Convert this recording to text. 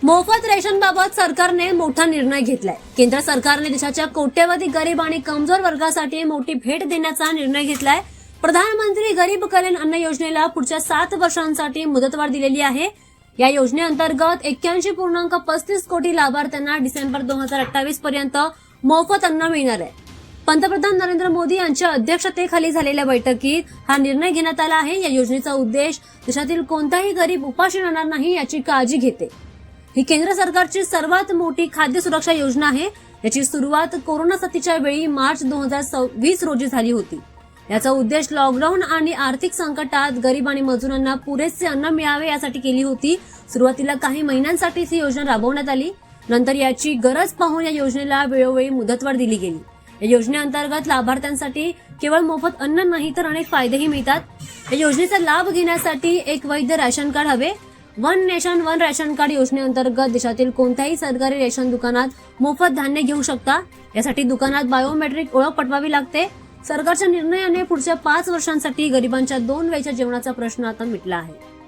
मोफत रेशनबाबत सरकारने मोठा निर्णय घेतलाय। केंद्र सरकारने देशाच्या कोट्यवधी गरीब आणि कमजोर वर्गासाठी मोठी भेट देण्याचा निर्णय घेतलाय। प्रधानमंत्री गरीब कल्याण अन्न योजनेला पुढच्या 7 वर्षांसाठी मुदतवाढ दिलेली आहे। या योजनेअंतर्गत 81.35 कोटी लाभार्थ्यांना डिसेंबर 2028 पर्यंत मोफत अन्न मिळणार आहे। पंतप्रधान नरेंद्र मोदी यांच्या अध्यक्षतेखाली झालेल्या बैठकीत हा निर्णय घेण्यात आला आहे। या योजनेचा उद्देश देशातील कोणताही गरीब उपाशी राहणार नाही याची काळजी घेते। ही केंद्र सरकारची सर्वात मोठी खाद्य सुरक्षा योजना आहे। याची सुरुवात कोरोना साथीच्या वेळी मार्च 2020 रोजी झाली होती। याचा उद्देश लॉकडाऊन आणि आर्थिक संकटात गरीब आणि मजुरांना पुरेसे अन्न मिळावे यासाठी केली होती। सुरुवातीला काही महिन्यांसाठी ही योजना राबवण्यात आली। नंतर याची गरज पाहून या योजनेला वेळोवेळी मुदतवाढ दिली गेली। या योजनेअंतर्गत लाभार्थ्यांसाठी केवळ मोफत अन्न नाही तर अनेक फायदेही मिळतात। या योजनेचा लाभ घेण्यासाठी एक वैध रेशन कार्ड हवे। One nation one ration card योजनेअंतर्गत देशातील कोणत्याही सरकारी रेशन दुकानात मोफत धान्य घेऊ शकता। यासाठी दुकानात बायोमेट्रिक ओळख पटवावी लागते। सरकारच्या निर्णयाने पुढच्या 5 वर्षांसाठी गरिबांच्या 2 वेळच्या जेवणाचा प्रश्न आता मिटला आहे।